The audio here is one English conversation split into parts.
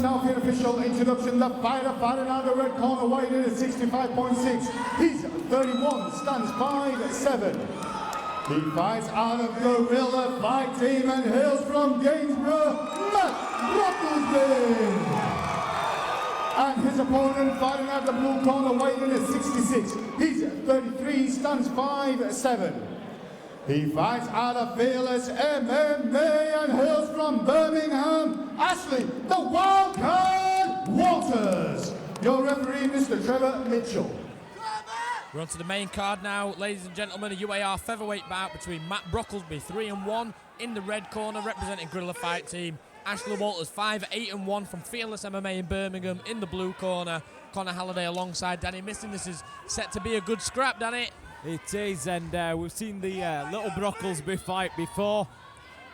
now for the official introduction. The fighter fighting out the red corner, weighing in at 65.6. He's 31, stands 5'7". He fights out of Gorilla Fight Team and hails from Gainsborough, Matt Brocklesby. And his opponent fighting out the blue corner, weighing in at 66. He's 33, stands 5'7". He fights out of Fearless MMA and hails from Birmingham, Ashley, the Wildcard Walters. Your referee, Mr. Trevor Mitchell. We're on to the main card now, ladies and gentlemen. A UAR featherweight bout between Matt Brocklesby, 3-1 in the red corner, representing Gorilla Fight Team. Ashley Walters, 5-8-1 from Fearless MMA in Birmingham in the blue corner. Connor Halliday alongside Danny Missing. This is set to be a good scrap, Danny. It is, and we've seen the little Brocklesby fight before.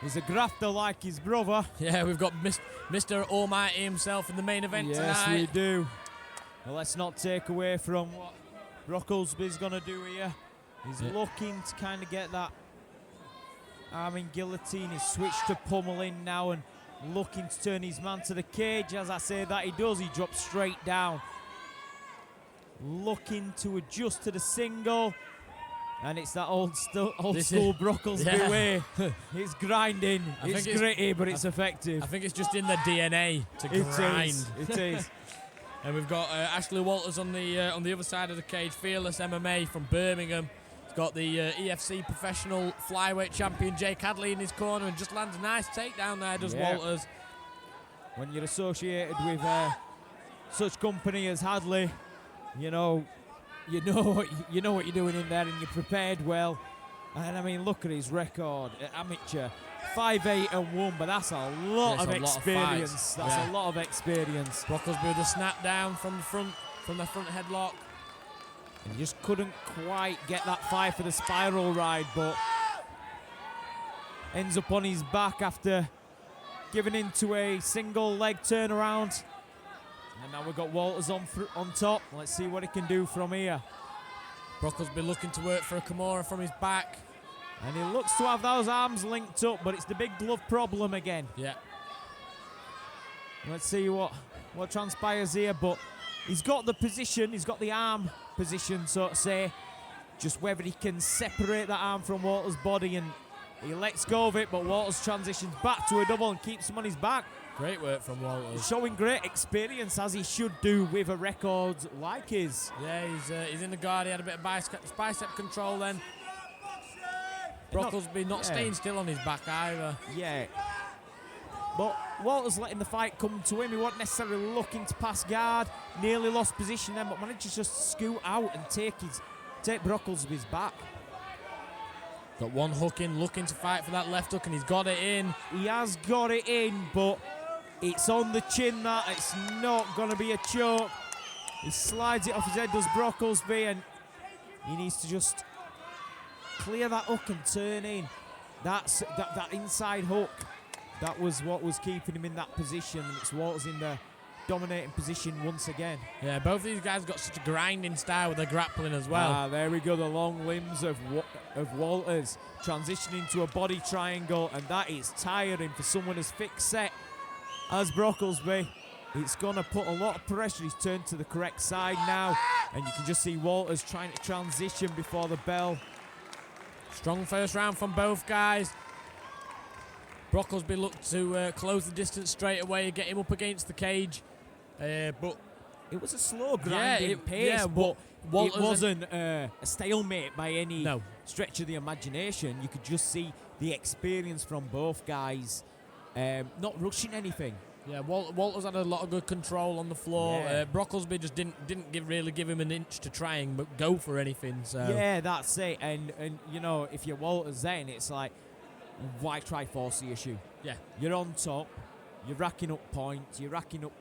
He's a grafter like his brother. Yeah, we've got Mr. Almighty himself in the main event tonight. Yes, we do. Well, let's not take away from what Brocklesby's going to do here. He's looking to kind of get that arm in guillotine. He's switched to pummeling now and looking to turn his man to the cage. As I say that he does, he drops straight down. Looking to adjust to the single. And it's that old school Brocklesby way. It's grinding, it's gritty, but it's effective. I think it's just in the DNA to grind. It is. And we've got Ashley Walters on the other side of the cage, Fearless MMA from Birmingham. He's got the EFC professional flyweight champion Jake Hadley in his corner and just lands a nice takedown there, does Walters. When you're associated with such company as Hadley, you know what you're doing in there, and you're prepared well. And I mean, look at his record, amateur, 5-8-1, but that's a lot of experience. That's a lot of experience. Brocklesby with a snap down from the front headlock. And he just couldn't quite get that fight for the spiral ride, but ends up on his back after giving into a single leg turnaround. And now we've got Walters on top. Let's see what he can do from here. Brocklesby looking to work for a Kimura from his back. And he looks to have those arms linked up, but it's the big glove problem again. Yeah. Let's see what transpires here, but he's got the position, he's got the arm position, so to say. Just whether he can separate that arm from Walters' body, and he lets go of it, but Walters transitions back to a double and keeps him on his back. Great work from Walters. Showing great experience, as he should do with a record like his. Yeah, he's in the guard. He had a bit of bicep control then. Brocklesby not staying still on his back either. Yeah. But Walters letting the fight come to him. He wasn't necessarily looking to pass guard. Nearly lost position then, but managed to just scoot out and take Brocklesby's back. Got one hook in, looking to fight for that left hook, and he's got it in. He has got it in, but it's on the chin that it's not going to be a choke. He slides it off his head, does Brocklesby, and he needs to just clear that hook and turn in. That inside hook, that was what was keeping him in that position, and it's Walters in the dominating position once again. Yeah, both of these guys got such a grinding style with their grappling as well. There we go, the long limbs of Walters transitioning to a body triangle, and that is tiring for someone as thick set as Brocklesby. It's going to put a lot of pressure. He's turned to the correct side now, and you can just see Walters trying to transition before the bell. Strong first round from both guys. Brocklesby looked to close the distance straight away, get him up against the cage. But it was a slow grinding pace, but it wasn't a stalemate by any stretch of the imagination. You could just see the experience from both guys, not rushing anything. Yeah, Walters had a lot of good control on the floor. Yeah. Brocklesby just didn't really give him an inch to try and go for anything. So yeah, that's it. And you know, if you're Walters, then it's like, why try force the issue? Yeah, you're on top, you're racking up points, you're racking up,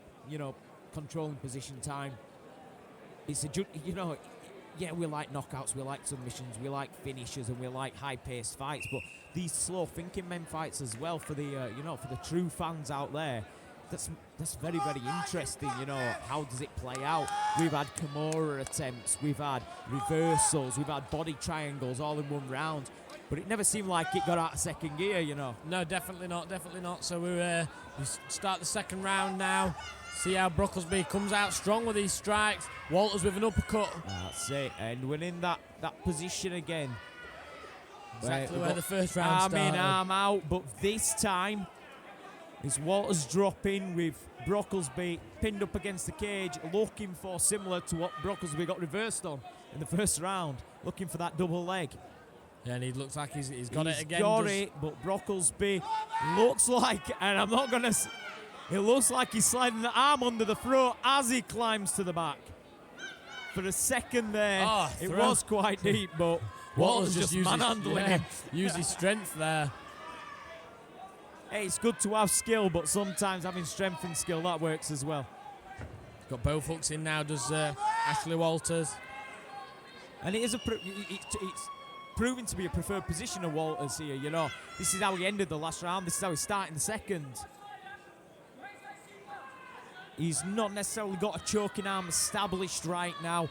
controlling position time. It's yeah, we like knockouts, we like submissions, we like finishes, and we like high-paced fights. But these slow-thinking men fights as well, for the for the true fans out there, that's very, very interesting. How does it play out? We've had Kimura attempts, we've had reversals, we've had body triangles all in one round, but it never seemed like it got out of second gear. No, definitely not. So we start the second round now. See how Brocklesby comes out strong with these strikes. Walters with an uppercut. That's it, and we're in that position again. Exactly where the first round started. Arm in, arm out, but this time it's Walters dropping with Brocklesby pinned up against the cage, looking for similar to what Brocklesby got reversed on in the first round, looking for that double leg. Yeah, and he looks like he's got it again. He's got it, but Brocklesby looks like, and I'm not going to... It looks like he's sliding the arm under the throat as he climbs to the back. For a second there, it was quite deep, but Walters just manhandling him. Use his strength there. Hey, it's good to have skill, but sometimes having strength and skill, that works as well. Got both hooks in now, does Ashley Walters. And it is it's proving to be a preferred position of Walters here, you know. This is how he ended the last round. This is how he's starting the second. He's not necessarily got a choking arm established right now.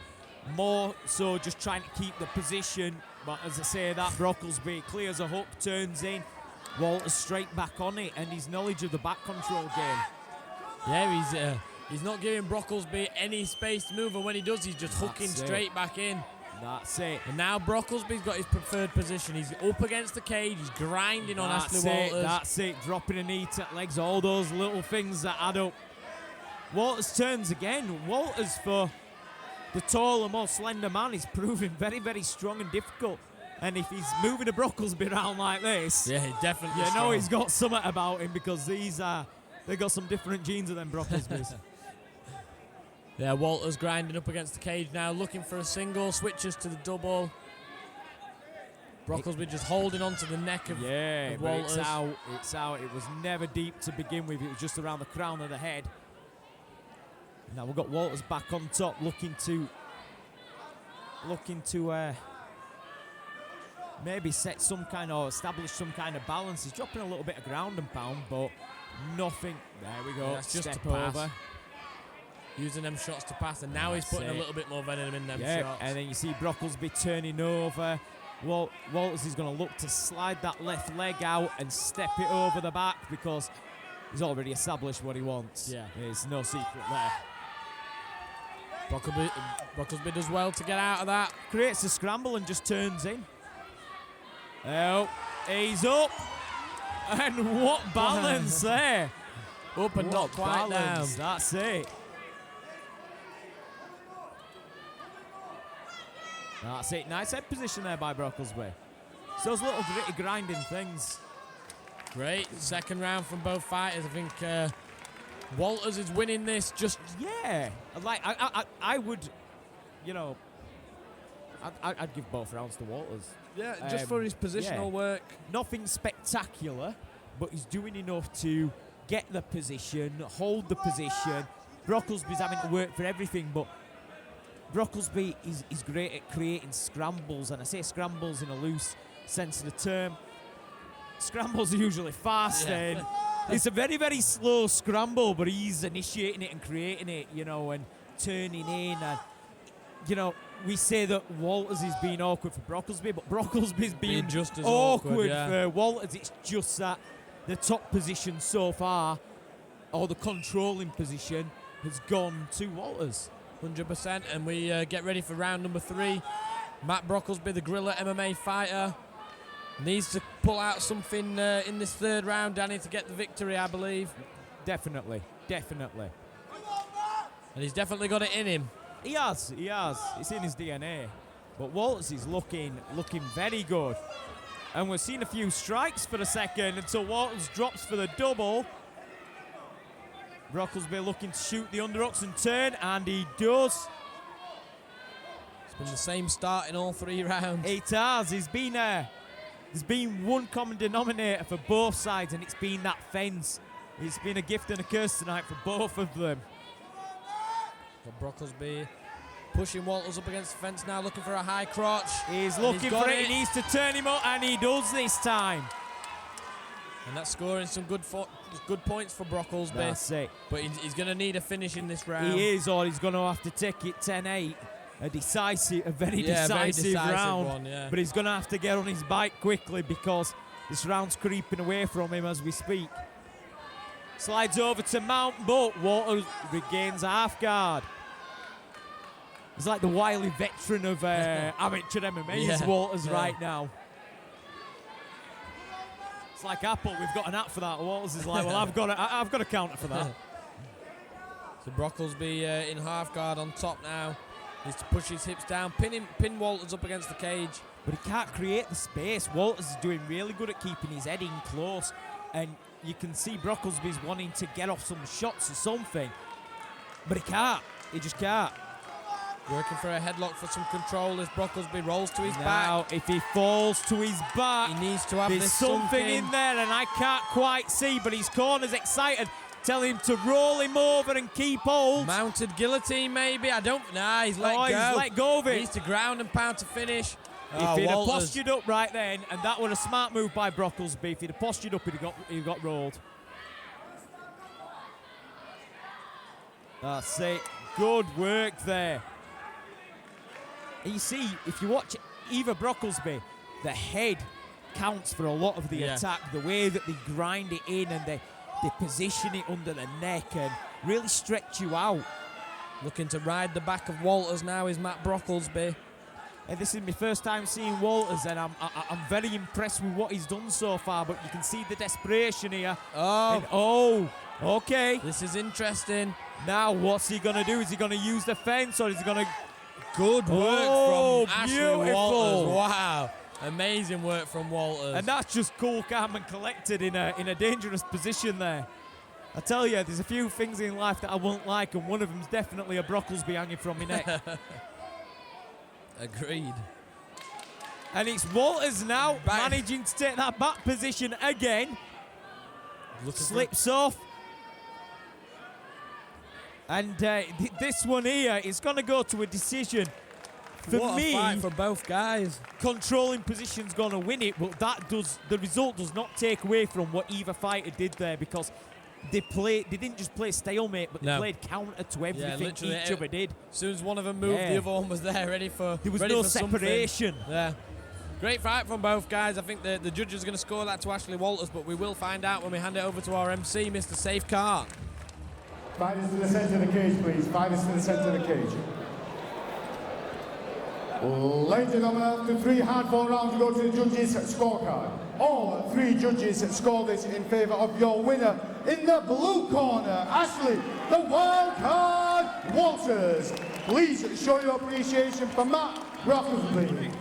More so just trying to keep the position. But as I say, that Brocklesby clears a hook, turns in. Walters straight back on it, and his knowledge of the back control game. Yeah, he's not giving Brocklesby any space to move, and when he does, he's just hooking straight back in. That's it. And now Brocklesby's got his preferred position. He's up against the cage. He's grinding on Ashley Walters. That's it. Dropping a knee to legs. All those little things that add up. Walters turns again. Walters, for the taller, more slender man, is proving very, very strong and difficult. And if he's moving a Brocklesby around like this, yeah, he definitely. You know he's got something about him, because these they got some different genes of them Brocklesbys. Yeah, Walters grinding up against the cage now, looking for a single, switches to the double. Brocklesby just holding on to the neck of Walters. But it's out. It was never deep to begin with. It was just around the crown of the head. Now we've got Walters back on top, looking to maybe set some kind of, establish some kind of balance. He's dropping a little bit of ground and pound, but nothing. There we go. That's just Step to pass. over. Using them shots to pass, and now he's putting a little bit more venom in them shots. And then you see Brocklesby turning over. Walters is going to look to slide that left leg out and step it over the back, because he's already established what he wants. Yeah. There's no secret there. Brocklesby does well to get out of that. Creates a scramble and just turns in. Oh, he's up. And what balance there. Up and not quite down. That's it. That's it. Nice head position there by Brocklesby. So those little gritty grinding things. Great second round from both fighters. I think Walters is winning this. Just like I would, you know, I'd give both rounds to Walters. Yeah, just for his positional work. Nothing spectacular, but he's doing enough to get the position, hold the position. Brocklesby's having to work for everything, but Brocklesby is great at creating scrambles, and I say scrambles in a loose sense of the term. Scrambles are usually fast, and it's a very, very slow scramble, but he's initiating it and creating it, you know, and turning in. And, you know, we say that Walters is being awkward for Brocklesby, but Brocklesby's being just as awkward for Walters. It's just that the top position so far, or the controlling position, has gone to Walters. 100%, and we get ready for round number 3. Matt Brocklesby, the Gorilla MMA fighter, needs to pull out something in this third round, Danny, to get the victory, I believe. Definitely. And he's definitely got it in him. He has. It's in his DNA. But Walters is looking very good. And we're seeing a few strikes for a second until Walters drops for the double. Brocklesby looking to shoot the underhooks and turn, and he does. It's been the same start in all 3 rounds. It has. There's been one common denominator for both sides, and it's been that fence. It's been a gift and a curse tonight for both of them. Got Brocklesby pushing Walters up against the fence now, looking for a high crotch. He's looking for it. He needs to turn him up, and he does this time. And that's scoring some good points for Brocklesby. That's it. But he's going to need a finish in this round. He is, or he's going to have to take it 10-8. A very decisive round. One, yeah. But he's going to have to get on his bike quickly, because this round's creeping away from him as we speak. Slides over to Mount, but Walters regains half guard. He's like the wily veteran of amateur MMA, is Walters right now. It's like Apple, we've got an app for that. Walters is like, well, I've got a counter for that. So Brocklesby in half guard on top now. Needs to push his hips down, pin Walters up against the cage. But he can't create the space. Walters is doing really good at keeping his head in close. And you can see Brocklesby's wanting to get off some shots or something. But he can't. He just can't. Working for a headlock for some control as Brocklesby rolls to his Now, back. if he falls to his back, He needs to have there's this something sunk in there, and I can't quite see, but his corner's excited. Tell him to roll him over and keep hold. Mounted guillotine, maybe. I don't. Nah, he's let go. He's let go of it. He needs to ground and pound to finish. If he'd have postured up right then, and that was a smart move by Brocklesby, if he'd have postured up, he'd got rolled. That's it. Good work there. And you see, if you watch Eva Brocklesby, the head counts for a lot of the attack. The way that they grind it in and they position it under the neck and really stretch you out. Looking to ride the back of Walters now is Matt Brocklesby. And this is my first time seeing Walters, and I'm very impressed with what he's done so far, but you can see the desperation here. Okay. This is interesting. Now, what's he going to do? Is he going to use the fence, or is he going to... Good work from beautiful. Ashley Walters. Wow. Amazing work from Walters. And that's just cool, calm and collected in a dangerous position there. I tell you, there's a few things in life that I won't like, and one of them's definitely a Brocklesby hanging from my neck. Agreed. And it's Walters now managing to take that back position again. Slips off. And this one here is going to go to a decision. For me, a fight for both guys. Controlling position's going to win it, but the result does not take away from what either fighter did there, because they didn't just play stalemate, but they played counter to everything each other did. As soon as one of them moved, the other one was there, ready for There was no separation. Yeah. Great fight from both guys. I think the judges are going to score that to Ashley Walters, but we will find out when we hand it over to our MC, Mr. Safe Khan. Fighters to the centre of the cage, please. Fighters to the centre of the cage. Ladies and gentlemen, after 3 hard-fought rounds, we go to the judges' scorecard. All 3 judges scored this in favour of your winner. In the blue corner, Ashley, the wild card Walters. Please show your appreciation for Matt Brocklesby.